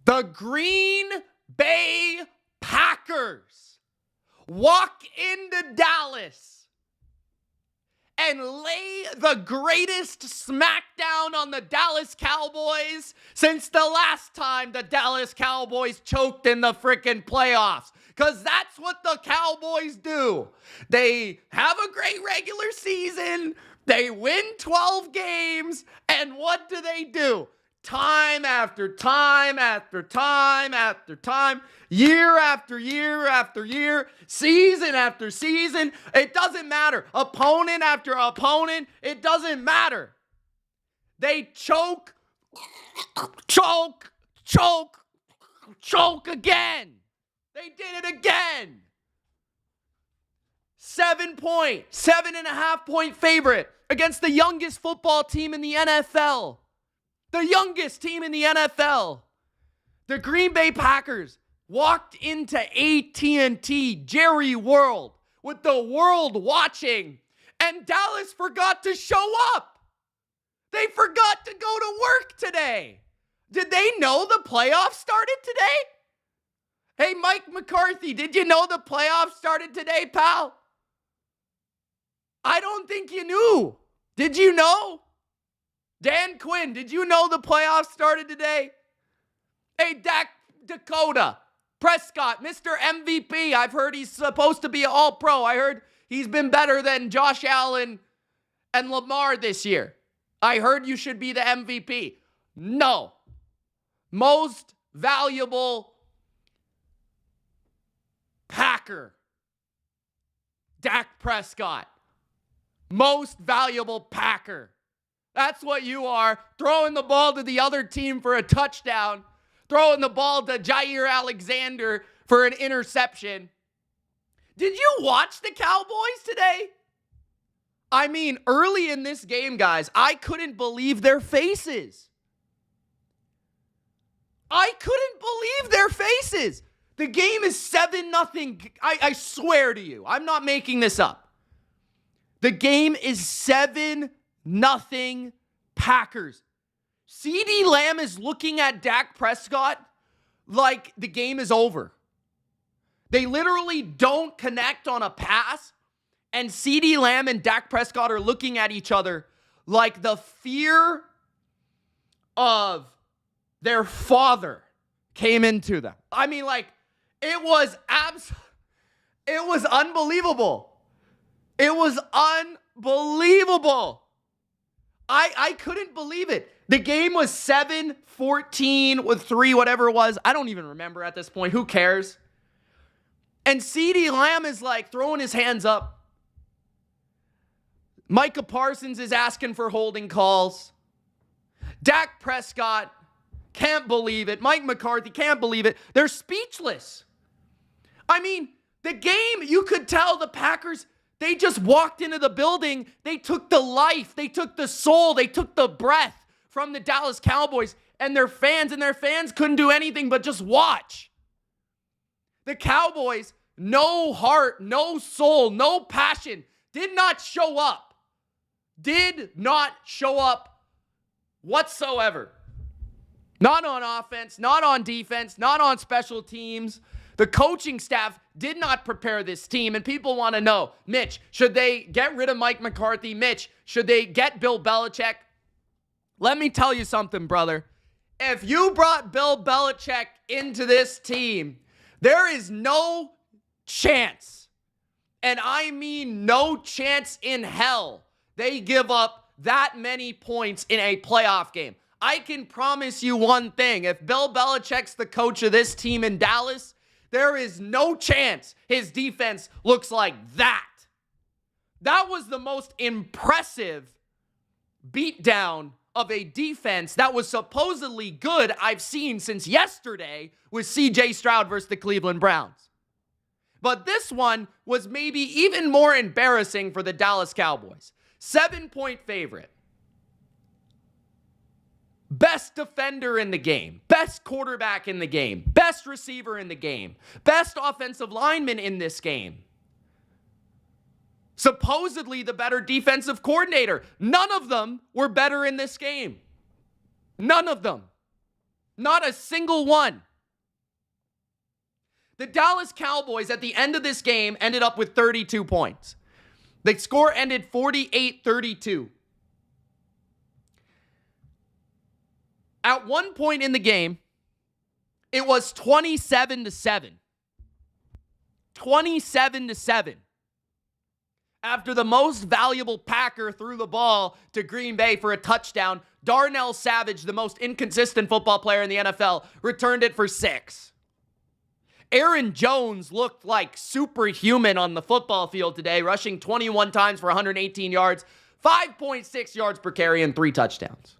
The Green Bay Packers walk into Dallas and lay the greatest smackdown on the Dallas Cowboys since the last time the Dallas Cowboys choked in the freaking playoffs. Because that's what the Cowboys do. They have a great regular season, they win 12 games, and what do? Time after time after time after time, year after year after year, season after season, it doesn't matter. Opponent after opponent, it doesn't matter. They choke again. They did it again. 7.5 point favorite against the youngest football team in the NFL. The youngest team in the NFL. The Green Bay Packers walked into AT&T Jerry World with the world watching, and Dallas forgot to show up. They forgot to go to work today. Did they know the playoffs started today? Hey, Mike McCarthy, did you know the playoffs started today, pal? I don't think you knew. Did you know? Dan Quinn, did you know the playoffs started today? Hey, Dakota, Prescott, Mr. MVP. I've heard he's supposed to be an all-pro. I heard he's been better than Josh Allen and Lamar this year. I heard you should be the MVP. No. Most valuable Packer, Dak Prescott. Most valuable Packer. That's what you are. Throwing the ball to the other team for a touchdown. Throwing the ball to Jair Alexander for an interception. Did you watch the Cowboys today? I mean, early in this game, guys, I couldn't believe their faces. I couldn't believe their faces. The game is 7-0. I swear to you, I'm not making this up. The game is 7-0 Packers. CeeDee Lamb is looking at Dak Prescott like the game is over. They literally don't connect on a pass, and CeeDee Lamb and Dak Prescott are looking at each other like the fear of their father came into them. I mean, like, it was unbelievable. It was unbelievable. I couldn't believe it. The game was 7-14 with 3, whatever it was. I don't even remember at this point. Who cares? And CeeDee Lamb is like throwing his hands up. Micah Parsons is asking for holding calls. Dak Prescott can't believe it. Mike McCarthy can't believe it. They're speechless. I mean, the game, you could tell the Packers, they just walked into the building. They took the life. They took the soul. They took the breath from the Dallas Cowboys and their fans couldn't do anything but just watch. The Cowboys, no heart, no soul, no passion, did not show up. Did not show up whatsoever. Not on offense, not on defense, not on special teams. The coaching staff did not prepare this team, and people want to know, Mitch, should they get rid of Mike McCarthy? Mitch, should they get Bill Belichick? Let me tell you something, brother. If you brought Bill Belichick into this team, there is no chance, and I mean no chance in hell, they give up that many points in a playoff game. I can promise you one thing. If Bill Belichick's the coach of this team in Dallas, there is no chance his defense looks like that. That was the most impressive beatdown of a defense that was supposedly good I've seen since yesterday with CJ Stroud versus the Cleveland Browns. But this one was maybe even more embarrassing for the Dallas Cowboys. 7-point favorite. Best defender in the game, best quarterback in the game, best receiver in the game, best offensive lineman in this game. Supposedly the better defensive coordinator. None of them were better in this game. None of them. Not a single one. The Dallas Cowboys at the end of this game ended up with 32 points. The score ended 48-32. At one point in the game, it was 27-7. 27-7. After the most valuable Packer threw the ball to Green Bay for a touchdown, Darnell Savage, the most inconsistent football player in the NFL, returned it for 6. Aaron Jones looked like superhuman on the football field today, rushing 21 times for 118 yards, 5.6 yards per carry, and 3 touchdowns.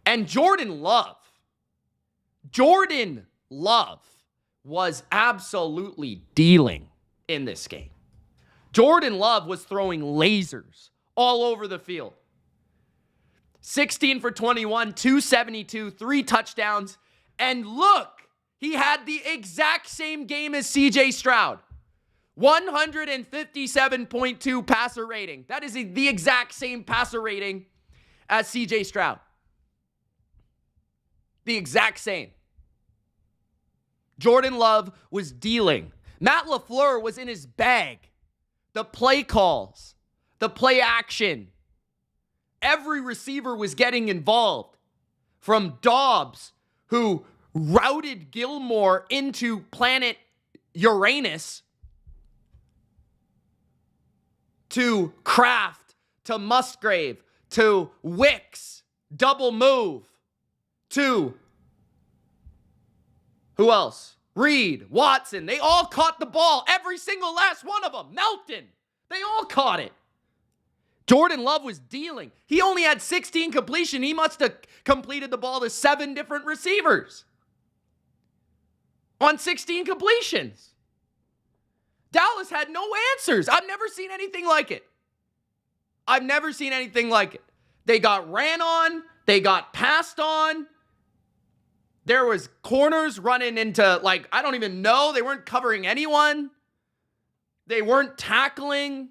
And Jordan Love was absolutely dealing in this game. Jordan Love was throwing lasers all over the field. 16 for 21, 272, 3 touchdowns. And look, he had the exact same game as CJ Stroud. 157.2 passer rating. That is the exact same passer rating as CJ Stroud. The exact same. Jordan Love was dealing. Matt LaFleur was in his bag. The play calls, the play action. Every receiver was getting involved. From Dobbs, who routed Gilmore into planet Uranus, to Kraft, to Musgrave, to Wicks, double move, to who else? Reed, Watson. They all caught the ball. Every single last one of them. Melton. They all caught it. Jordan Love was dealing. He only had 16 completion. He must have completed the ball to 7 different receivers on 16 completions. Dallas had no answers. I've never seen anything like it. They got ran on. They got passed on. There was corners running into, I don't even know. They weren't covering anyone. They weren't tackling.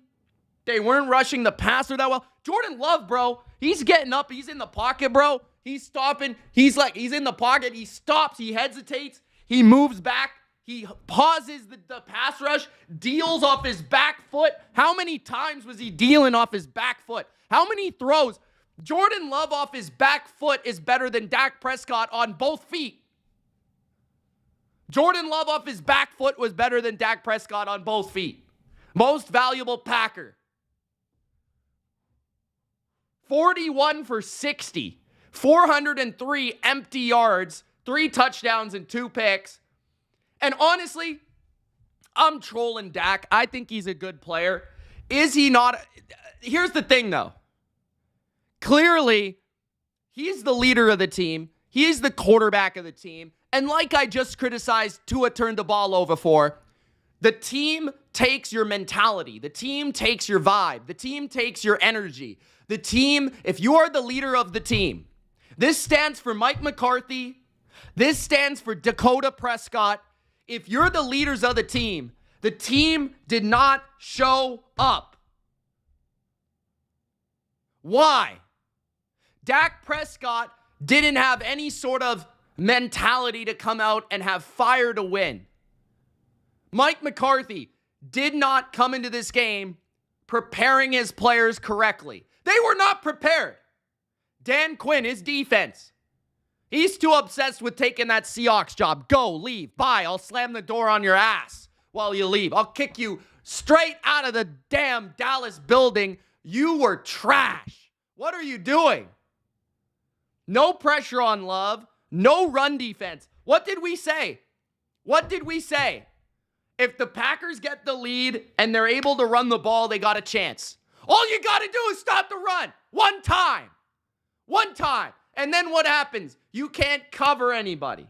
They weren't rushing the passer that well. Jordan Love, bro, he's getting up. He's in the pocket, bro. He's stopping. He's in the pocket. He stops. He hesitates. He moves back. He pauses the pass rush, deals off his back foot. How many times was he dealing off his back foot? How many throws? Jordan Love off his back foot is better than Dak Prescott on both feet. Jordan Love off his back foot was better than Dak Prescott on both feet. Most valuable Packer. 41 for 60. 403 empty yards, 3 touchdowns and 2 picks. And honestly, I'm trolling Dak. I think he's a good player. Is he not? Here's the thing, though. Clearly, he's the leader of the team. He's the quarterback of the team. And like I just criticized Tua turned the ball over for, the team takes your mentality. The team takes your vibe. The team takes your energy. The team, if you are the leader of the team, this stands for Mike McCarthy. This stands for Dakota Prescott. If you're the leaders of the team did not show up. Why? Dak Prescott didn't have any sort of mentality to come out and have fire to win. Mike McCarthy did not come into this game preparing his players correctly. They were not prepared. Dan Quinn, his defense, he's too obsessed with taking that Seahawks job. Go, leave, bye. I'll slam the door on your ass while you leave. I'll kick you straight out of the damn Dallas building. You were trash. What are you doing? No pressure on Love. No run defense. What did we say? If the Packers get the lead and they're able to run the ball, they got a chance. All you got to do is stop the run. One time. And then what happens? You can't cover anybody.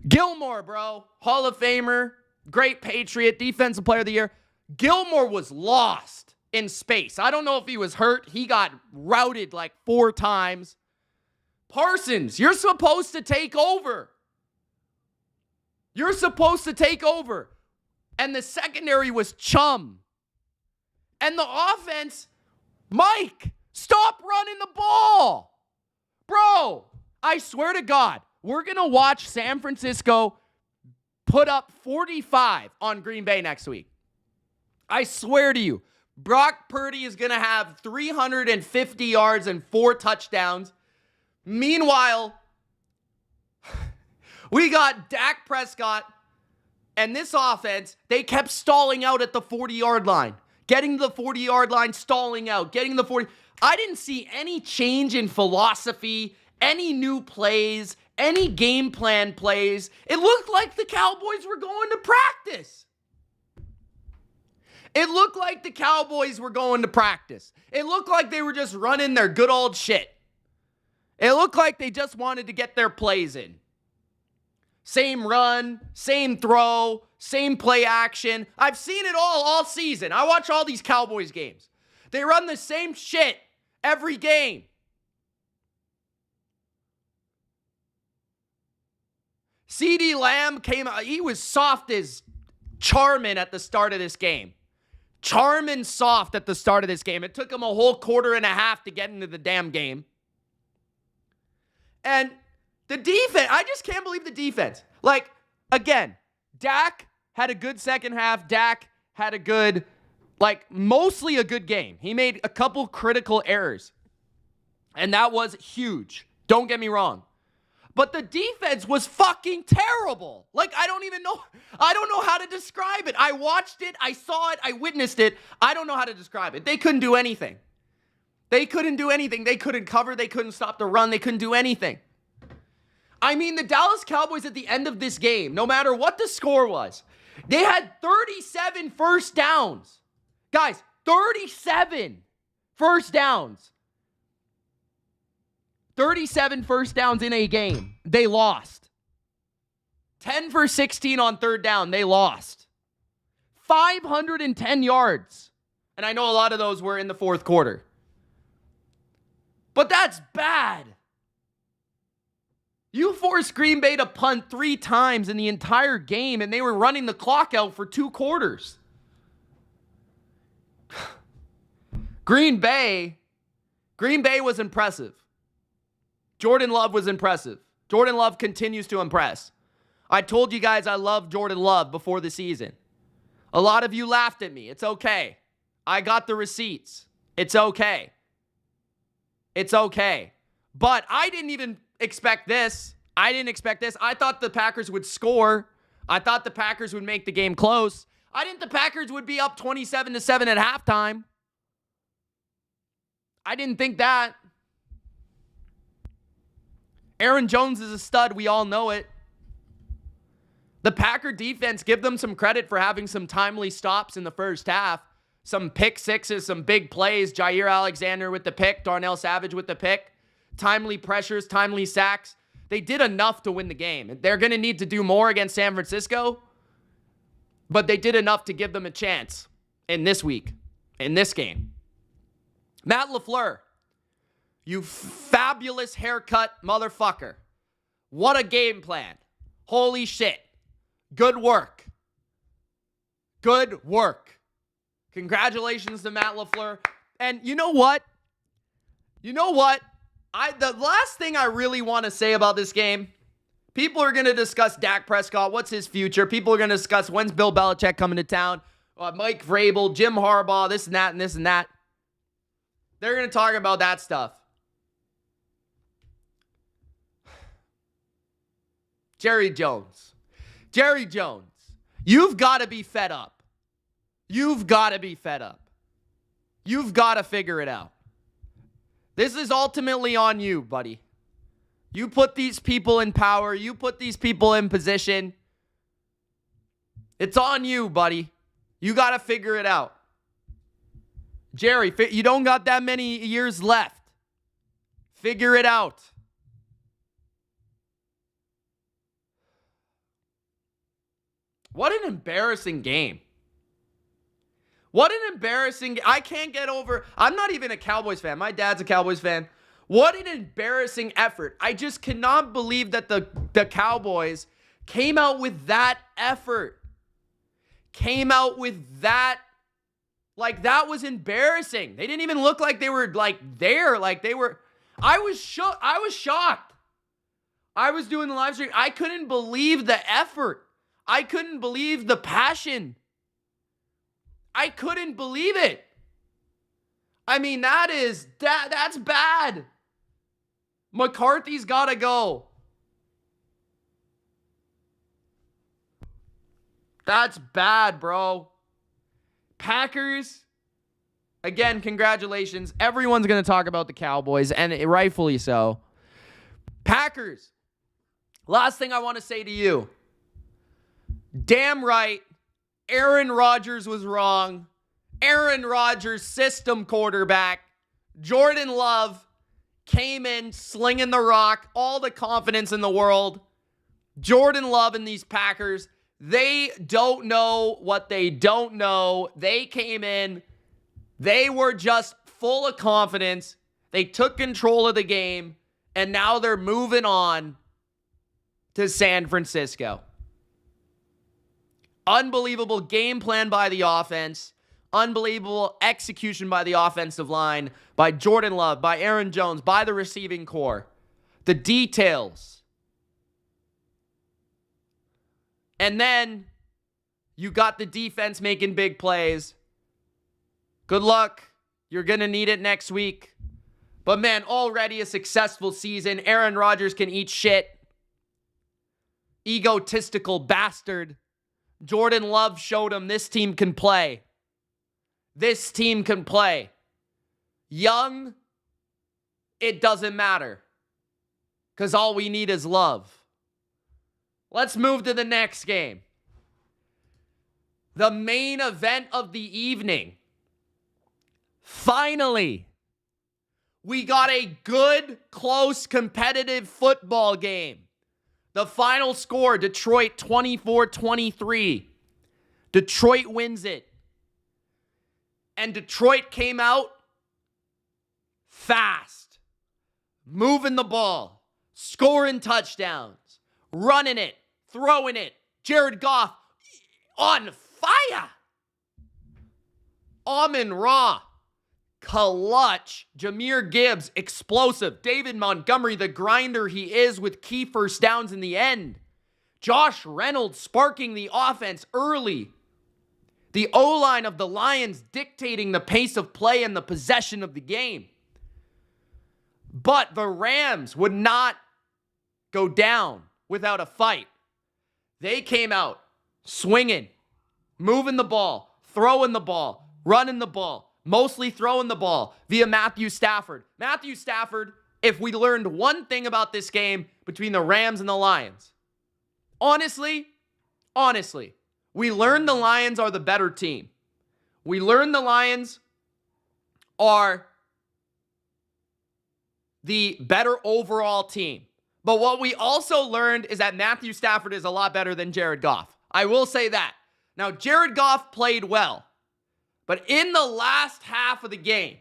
Gilmore, bro. Hall of Famer. Great Patriot. Defensive Player of the Year. Gilmore was lost in space. I don't know if he was hurt. He got routed 4 times. Parsons, you're supposed to take over. And the secondary was chum. And the offense, Mike, stop running the ball. Bro, I swear to God, we're going to watch San Francisco put up 45 on Green Bay next week. I swear to you, Brock Purdy is going to have 350 yards and 4 touchdowns. Meanwhile, we got Dak Prescott and this offense, they kept stalling out at the 40-yard line. Getting to the 40-yard line, stalling out, getting the 40. I didn't see any change in philosophy, any new plays, any game plan plays. It looked like the Cowboys were going to practice. It looked like the Cowboys were going to practice. It looked like they were just running their good old shit. It looked like they just wanted to get their plays in. Same run, same throw, same play action. I've seen it all season. I watch all these Cowboys games. They run the same shit every game. CeeDee Lamb came out. He was soft as Charmin at the start of this game. Charmin soft at the start of this game. It took him a whole quarter and a half to get into the damn game. And the defense, I just can't believe the defense. Like, again, Dak had a good second half. Dak had a good, mostly a good game. He made a couple critical errors. And that was huge. Don't get me wrong. But the defense was fucking terrible. I don't know how to describe it. I watched it. I saw it. I witnessed it. I don't know how to describe it. They couldn't do anything. They couldn't do anything. They couldn't cover. They couldn't stop the run. They couldn't do anything. I mean, the Dallas Cowboys at the end of this game, no matter what the score was, they had 37 first downs. Guys, 37 first downs. 37 first downs in a game. They lost. 10 for 16 on third down. They lost. 510 yards. And I know a lot of those were in the fourth quarter. But that's bad. You forced Green Bay to punt 3 times in the entire game, and they were running the clock out for 2 quarters. Green Bay was impressive. Jordan Love was impressive. Jordan Love continues to impress. I told you guys I love Jordan Love before the season. A lot of you laughed at me. It's okay. I got the receipts. It's okay. It's okay. But I didn't even expect this. I thought the Packers would score. I thought the Packers would make the game close. I didn't think the Packers would be up 27-7 at halftime. I didn't think that. Aaron Jones is a stud. We all know it. The Packer defense, give them some credit for having some timely stops in the first half. Some pick sixes, some big plays. Jair Alexander with the pick. Darnell Savage with the pick. Timely pressures, timely sacks. They did enough to win the game. They're going to need to do more against San Francisco. But they did enough to give them a chance in this week, in this game. Matt LaFleur. You fabulous haircut motherfucker. What a game plan. Holy shit. Good work. Good work. Congratulations to Matt LaFleur. And you know what? The last thing I really want to say about this game, people are going to discuss Dak Prescott. What's his future? People are going to discuss when's Bill Belichick coming to town. Mike Vrabel, Jim Harbaugh, this and that and this and that. They're going to talk about that stuff. Jerry Jones, you've got to be fed up. You've got to be fed up. You've got to figure it out. This is ultimately on you, buddy. You put these people in power. You put these people in position. It's on you, buddy. You got to figure it out. Jerry, you don't got that many years left. Figure it out. What an embarrassing game. What an embarrassing... I can't get over... I'm not even a Cowboys fan. My dad's a Cowboys fan. What an embarrassing effort. I just cannot believe that the Cowboys came out with that effort. Came out with that... that was embarrassing. They didn't even look like they were, there. They were... I was shocked. I was doing the live stream. I couldn't believe the effort. I couldn't believe the passion. I couldn't believe it. I mean, that's bad. McCarthy's got to go. That's bad, bro. Packers, again, congratulations. Everyone's going to talk about the Cowboys, and rightfully so. Packers, last thing I want to say to you. Damn right, Aaron Rodgers was wrong. Aaron Rodgers, system quarterback. Jordan Love came in slinging the rock, all the confidence in the world. Jordan Love and these Packers, they don't know what they don't know. They came in, they were just full of confidence. They took control of the game, and now they're moving on to San Francisco. Unbelievable game plan by the offense. Unbelievable execution by the offensive line, by Jordan Love, by Aaron Jones, by the receiving core. The details. And then you got the defense making big plays. Good luck. You're going to need it next week. But man, already a successful season. Aaron Rodgers can eat shit. Egotistical bastard. Jordan Love showed him this team can play. This team can play. Young, it doesn't matter. Because all we need is love. Let's move to the next game. The main event of the evening. Finally, we got a good, close, competitive football game. The final score, Detroit 24-23. Detroit wins it. And Detroit came out fast, moving the ball, scoring touchdowns, running it, throwing it. Jared Goff on fire. Amon-Ra, clutch. Jahmyr Gibbs, explosive. David Montgomery, the grinder he is with key first downs in the end. Josh Reynolds sparking the offense early. The O-line of the Lions dictating the pace of play and the possession of the game. But the Rams would not go down without a fight. They came out swinging, moving the ball, throwing the ball, running the ball, mostly throwing the ball via Matthew Stafford. Matthew Stafford, if we learned one thing about this game between the Rams and the Lions, honestly, we learned the Lions are the better team. We learned the Lions are the better overall team. But what we also learned is that Matthew Stafford is a lot better than Jared Goff. I will say that. Now, Jared Goff played well. But in the last half of the game,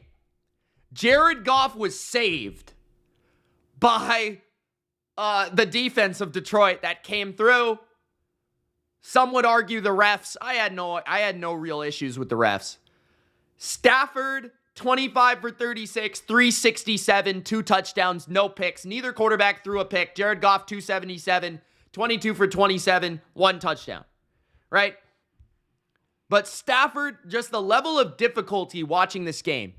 Jared Goff was saved by the defense of Detroit that came through. Some would argue the refs. I had no real issues with the refs. Stafford, 25 for 36, 367, 2 touchdowns, no picks. Neither quarterback threw a pick. Jared Goff, 277, 22 for 27, 1 touchdown. Right? But Stafford, just the level of difficulty watching this game.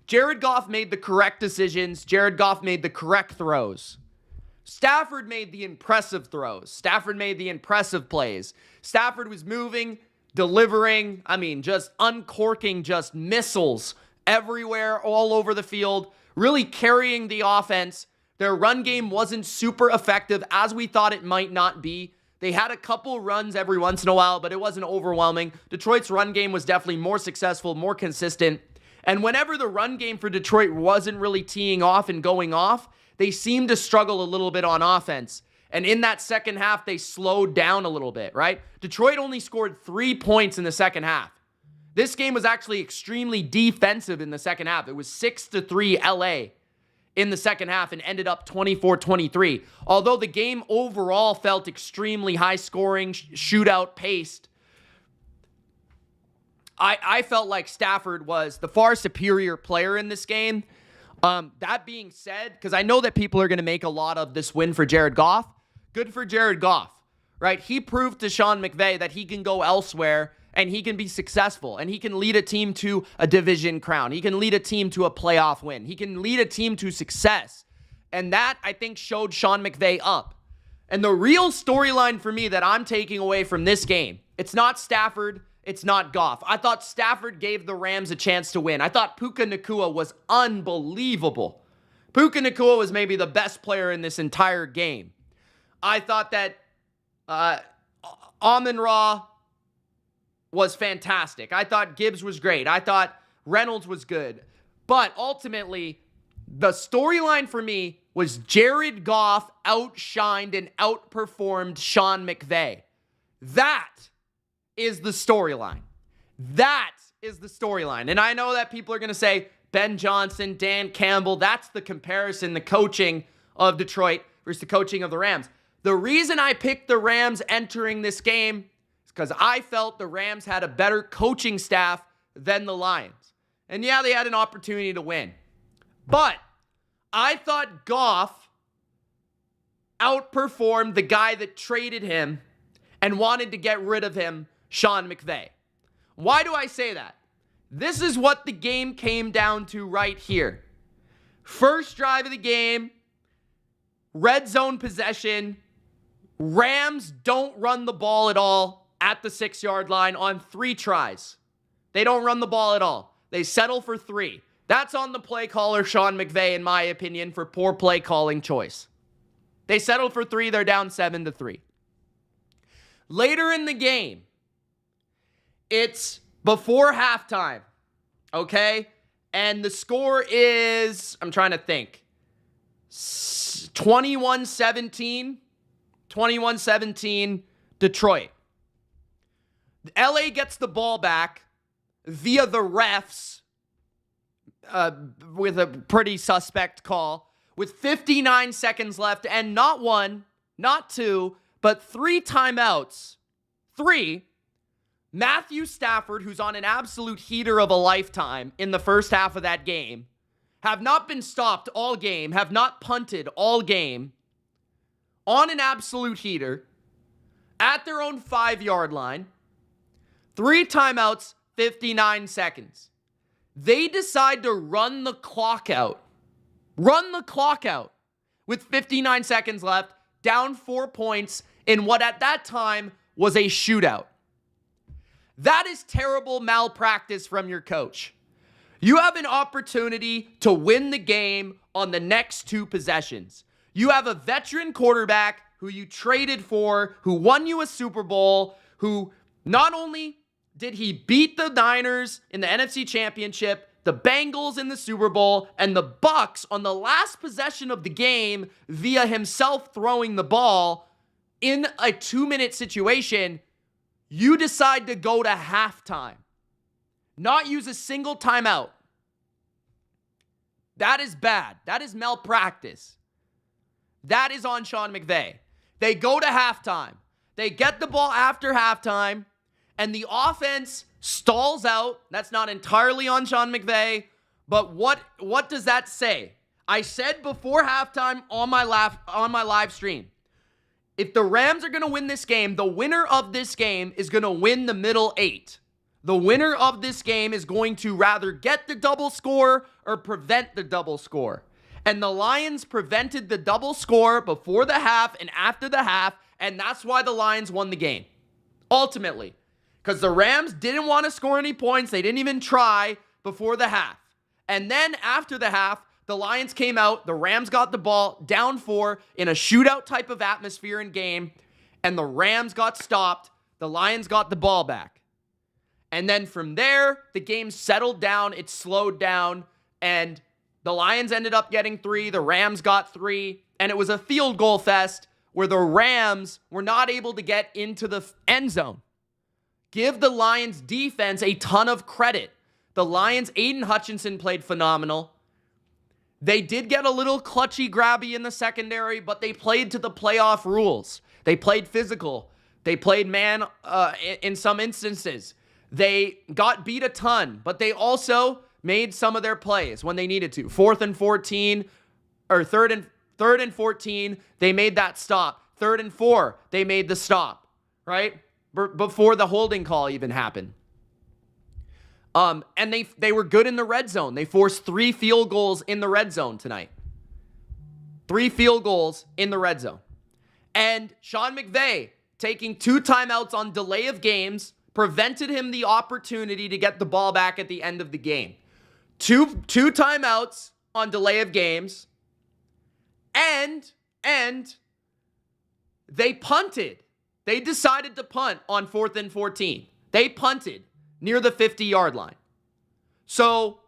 Jared Goff made the correct decisions. Jared Goff made the correct throws. Stafford made the impressive throws. Stafford made the impressive plays. Stafford was moving, delivering, just uncorking just missiles everywhere, all over the field, really carrying the offense. Their run game wasn't super effective as we thought it might not be. They had a couple runs every once in a while, but it wasn't overwhelming. Detroit's run game was definitely more successful, more consistent. And whenever the run game for Detroit wasn't really teeing off and going off, they seemed to struggle a little bit on offense. And in that second half, they slowed down a little bit, right? Detroit only scored 3 points in the second half. This game was actually extremely defensive in the second half. It was 6-3 LA in the second half and ended up 24-23. Although the game overall felt extremely high scoring, shootout paced, I felt like Stafford was the far superior player in this game. That being said, because I know that people are going to make a lot of this win for Jared Goff. Good for Jared Goff, right? He proved to Sean McVay that he can go elsewhere and he can be successful and he can lead a team to a division crown. He can lead a team to a playoff win. He can lead a team to success. And that, I think, showed Sean McVay up. And the real storyline for me that I'm taking away from this game, it's not Stafford, it's not Goff. I thought Stafford gave the Rams a chance to win. I thought Puka Nacua was unbelievable. Puka Nacua was maybe the best player in this entire game. I thought that Amon-Ra was fantastic. I thought Gibbs was great. I thought Reynolds was good. But ultimately, the storyline for me was Jared Goff outshined and outperformed Sean McVay. That is the storyline. That is the storyline. And I know that people are going to say, Ben Johnson, Dan Campbell, that's the comparison, the coaching of Detroit versus the coaching of the Rams. The reason I picked the Rams entering this game is because I felt the Rams had a better coaching staff than the Lions. And yeah, they had an opportunity to win. But I thought Goff outperformed the guy that traded him and wanted to get rid of him, Sean McVay. Why do I say that? This is what the game came down to right here. First drive of the game, red zone possession. Rams don't run the ball at all at the 6-yard line on 3 tries. They don't run the ball at all. They settle for 3. That's on the play caller, Sean McVay, in my opinion, for poor play calling choice. They settled for 3. They're down 7-3. Later in the game, it's before halftime, okay? And the score is, I'm trying to think, 21-17 Detroit. LA gets the ball back via the refs with a pretty suspect call with 59 seconds left and not 1, not 2, but 3 timeouts. 3. Matthew Stafford, who's on an absolute heater of a lifetime in the first half of that game, have not been stopped all game, have not punted all game, on an absolute heater, at their own 5-yard line, 3 timeouts, 59 seconds. They decide to run the clock out. Run the clock out with 59 seconds left, down 4 points in what at that time was a shootout. That is terrible malpractice from your coach. You have an opportunity to win the game on the next 2 possessions. You have a veteran quarterback who you traded for, who won you a Super Bowl, who not only did he beat the Niners in the NFC Championship, the Bengals in the Super Bowl, and the Bucs on the last possession of the game via himself throwing the ball in a 2-minute situation, you decide to go to halftime. Not use a single timeout. That is bad. That is malpractice. That is on Sean McVay. They go to halftime. They get the ball after halftime, and the offense stalls out. That's not entirely on Sean McVay, but what does that say? I said before halftime on my live stream, if the Rams are going to win this game, the winner of this game is going to win the middle 8. The winner of this game is going to rather get the double score or prevent the double score. And the Lions prevented the double score before the half and after the half, and that's why the Lions won the game. Ultimately. Because the Rams didn't want to score any points. They didn't even try before the half. And then after the half, the Lions came out. The Rams got the ball down 4 in a shootout type of atmosphere and game. And the Rams got stopped. The Lions got the ball back. And then from there, the game settled down. It slowed down. And the Lions ended up getting 3. The Rams got 3. And it was a field goal fest where the Rams were not able to get into the end zone. Give the Lions defense a ton of credit. The Lions, Aiden Hutchinson played phenomenal. They did get a little clutchy grabby in the secondary, but they played to the playoff rules. They played physical. They played man in some instances. They got beat a ton, but they also made some of their plays when they needed to. 4th and 14, or third and 14, they made that stop. 3rd and 4, they made the stop, right? Before the holding call even happened. And they were good in the red zone. They forced 3 field goals in the red zone tonight. 3 field goals in the red zone. And Sean McVay taking 2 timeouts on delay of games prevented him the opportunity to get the ball back at the end of the game. Two timeouts on delay of games. And they punted. They decided to punt on 4th and 14. They punted near the 50-yard line. So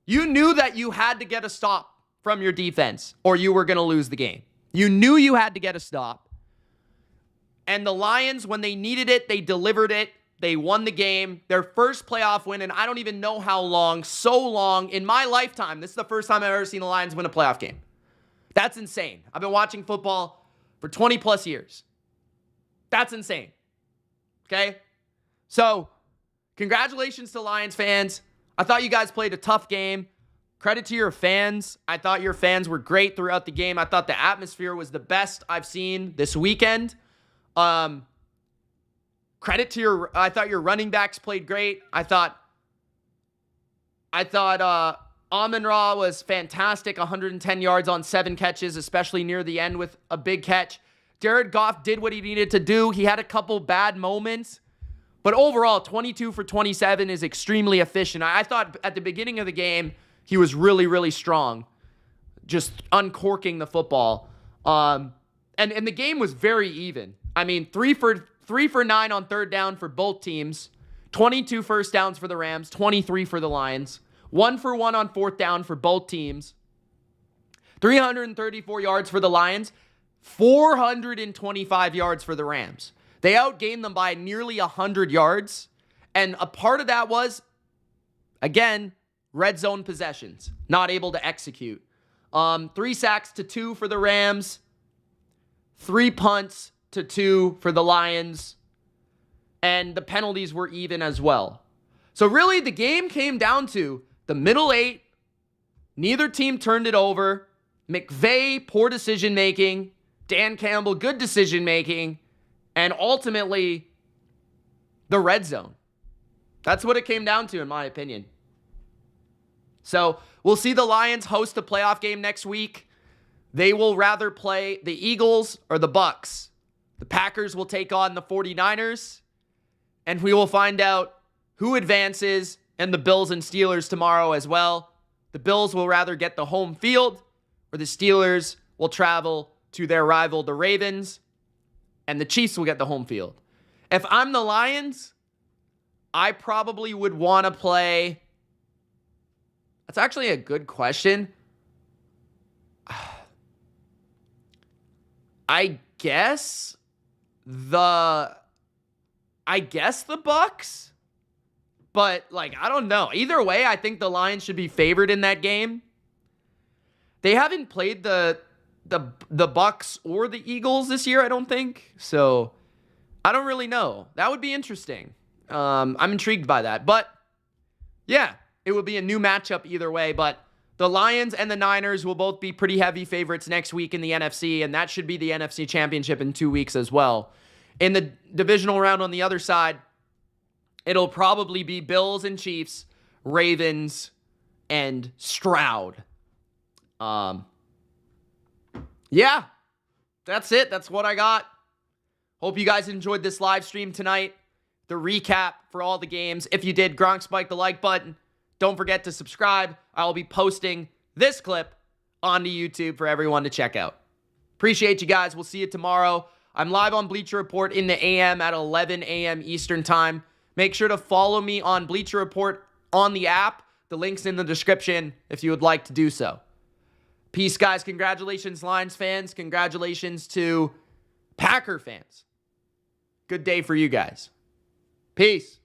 you knew that you had to get a stop from your defense or you were going to lose the game. You knew you had to get a stop. And the Lions, when they needed it, they delivered it. They won the game. Their first playoff win, and I don't even know how long, so long in my lifetime. This is the first time I've ever seen the Lions win a playoff game. That's insane. I've been watching football for 20 plus years. That's insane. Okay? So, congratulations to Lions fans. I thought you guys played a tough game. Credit to your fans. I thought your fans were great throughout the game. I thought the atmosphere was the best I've seen this weekend. Credit to I thought your running backs played great. I thought Amon-Ra was fantastic, 110 yards on 7 catches, especially near the end with a big catch. Jared Goff did what he needed to do. He had a couple bad moments, but overall, 22 for 27 is extremely efficient. I thought at the beginning of the game, he was really, really strong, just uncorking the football. And the game was very even. I mean, 3 for 9 on 3rd down for both teams, 22 first downs for the Rams, 23 for the Lions, 1 for 1 on 4th down for both teams, 334 yards for the Lions, 425 yards for the Rams. They outgained them by nearly 100 yards, and a part of that was, again, red zone possessions, not able to execute. 3 sacks to 2 for the Rams, 3 punts to 2 for the Lions, and the penalties were even as well. So really, the game came down to the middle 8. Neither team turned it over. McVay, poor decision-making. Dan Campbell, good decision-making. And ultimately, the red zone. That's what it came down to, in my opinion. So we'll see the Lions host a playoff game next week. They will rather play the Eagles or the Bucks. The Packers will take on the 49ers. And we will find out who advances, and the Bills and Steelers tomorrow as well. The Bills will rather get the home field, or the Steelers will travel to their rival, the Ravens, and the Chiefs will get the home field. If I'm the Lions, I probably would want to play. That's actually a good question. I guess the Bucks, but I don't know. Either way, I think the Lions should be favored in that game. They haven't played the Bucks or the Eagles this year, I don't think. So I don't really know. That would be interesting. I'm intrigued by that. But yeah, it would be a new matchup either way. But the Lions and the Niners will both be pretty heavy favorites next week in the NFC, and that should be the NFC Championship in 2 weeks as well. In the divisional round on the other side, it'll probably be Bills and Chiefs, Ravens, and Stroud. Yeah, that's it. That's what I got. Hope you guys enjoyed this live stream tonight. The recap for all the games. If you did, Gronk spike the like button. Don't forget to subscribe. I will be posting this clip onto YouTube for everyone to check out. Appreciate you guys. We'll see you tomorrow. I'm live on Bleacher Report in the AM at 11 a.m. Eastern Time. Make sure to follow me on Bleacher Report on the app. The link's in the description if you would like to do so. Peace, guys. Congratulations, Lions fans. Congratulations to Packer fans. Good day for you guys. Peace.